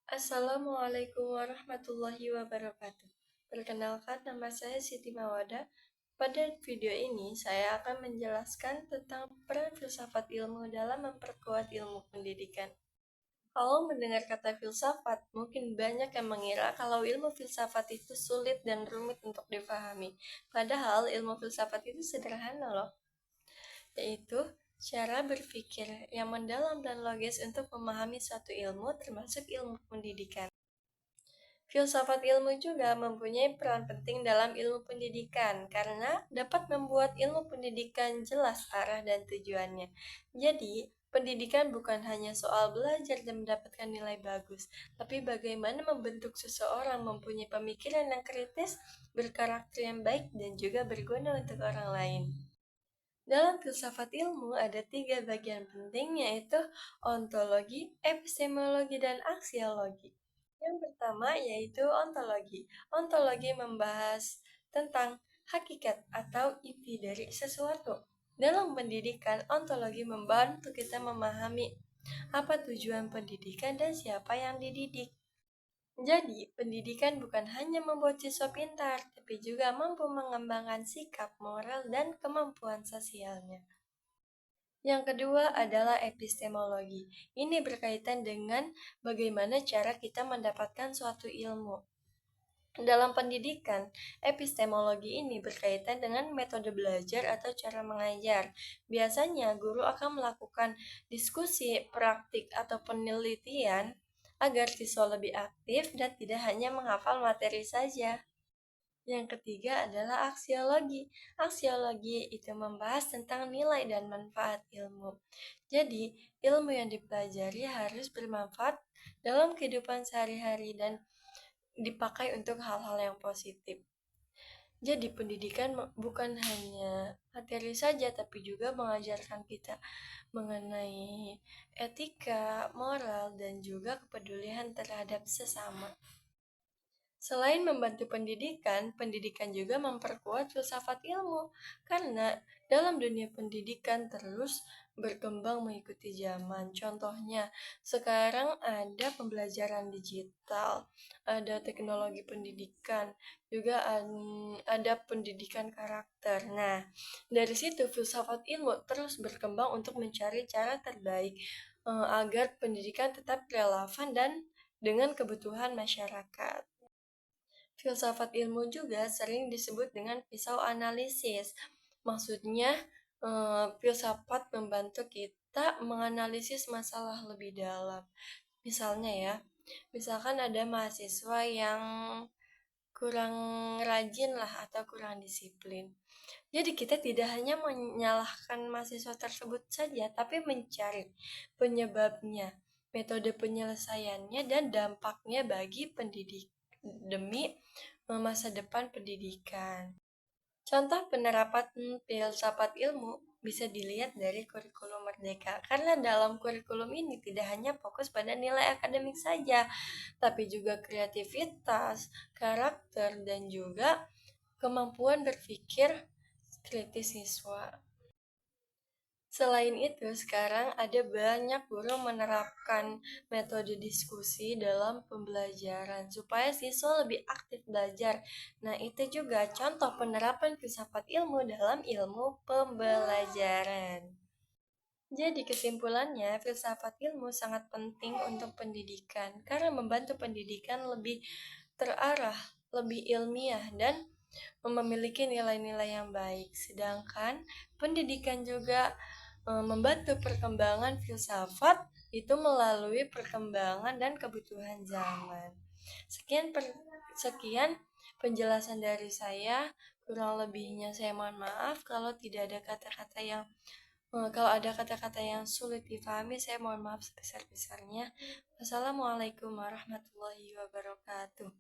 Assalamualaikum warahmatullahi wabarakatuh. Perkenalkan, nama saya Siti Mawada. Pada video ini, saya akan menjelaskan tentang peran filsafat ilmu dalam memperkuat ilmu pendidikan. Kalau mendengar kata filsafat, mungkin banyak yang mengira kalau ilmu filsafat itu sulit dan rumit untuk difahami. Padahal ilmu filsafat itu sederhana loh, yaitu cara berpikir yang mendalam dan logis untuk memahami suatu ilmu, termasuk ilmu pendidikan. Filsafat ilmu juga mempunyai peran penting dalam ilmu pendidikan karena dapat membuat ilmu pendidikan jelas arah dan tujuannya. Jadi, pendidikan bukan hanya soal belajar dan mendapatkan nilai bagus, tapi bagaimana membentuk seseorang mempunyai pemikiran yang kritis, berkarakter yang baik, dan juga berguna untuk orang lain. Dalam filsafat ilmu ada 3 bagian penting, yaitu ontologi, epistemologi, dan aksiologi. Yang pertama yaitu ontologi. Ontologi membahas tentang hakikat atau inti dari sesuatu. Dalam pendidikan, ontologi membantu kita memahami apa tujuan pendidikan dan siapa yang dididik. Jadi, pendidikan bukan hanya membuat siswa pintar, tapi juga mampu mengembangkan sikap, moral, dan kemampuan sosialnya. Yang kedua adalah epistemologi. Ini berkaitan dengan bagaimana cara kita mendapatkan suatu ilmu. Dalam pendidikan, epistemologi ini berkaitan dengan metode belajar atau cara mengajar. Biasanya, guru akan melakukan diskusi, praktik, atau penelitian agar siswa lebih aktif dan tidak hanya menghafal materi saja. Yang ketiga adalah aksiologi. Aksiologi itu membahas tentang nilai dan manfaat ilmu. Jadi, ilmu yang dipelajari harus bermanfaat dalam kehidupan sehari-hari dan dipakai untuk hal-hal yang positif. Jadi, pendidikan bukan hanya materi saja, tapi juga mengajarkan kita mengenai etika, moral, dan juga kepedulian terhadap sesama. Selain membantu pendidikan, pendidikan juga memperkuat filsafat ilmu karena dalam dunia pendidikan terus berkembang mengikuti zaman. Contohnya, sekarang ada pembelajaran digital, ada teknologi pendidikan, juga ada pendidikan karakter. Nah, dari situ filsafat ilmu terus berkembang untuk mencari cara terbaik agar pendidikan tetap relevan dan dengan kebutuhan masyarakat. Filsafat ilmu juga sering disebut dengan pisau analisis. Maksudnya, filsafat membantu kita menganalisis masalah lebih dalam. Misalnya ya, misalkan ada mahasiswa yang kurang rajin lah atau kurang disiplin. Jadi kita tidak hanya menyalahkan mahasiswa tersebut saja, tapi mencari penyebabnya, metode penyelesaiannya, dan dampaknya bagi pendidik demi masa depan pendidikan. Contoh penerapan filsafat ilmu bisa dilihat dari kurikulum Merdeka, karena dalam kurikulum ini tidak hanya fokus pada nilai akademik saja, tapi juga kreativitas, karakter, dan juga kemampuan berpikir kritis siswa. Selain itu, sekarang ada banyak guru menerapkan metode diskusi dalam pembelajaran supaya siswa lebih aktif belajar. Nah, itu juga contoh penerapan filsafat ilmu dalam ilmu pembelajaran. Jadi kesimpulannya, filsafat ilmu sangat penting untuk pendidikan karena membantu pendidikan lebih terarah, lebih ilmiah, dan memiliki nilai-nilai yang baik. Sedangkan pendidikan juga membantu perkembangan filsafat itu melalui perkembangan dan kebutuhan zaman. Sekian penjelasan dari saya. Kurang lebihnya saya mohon maaf kalau tidak ada kata-kata yang kalau ada kata-kata yang sulit dipahami, saya mohon maaf sebesar-besarnya. Wassalamualaikum warahmatullahi wabarakatuh.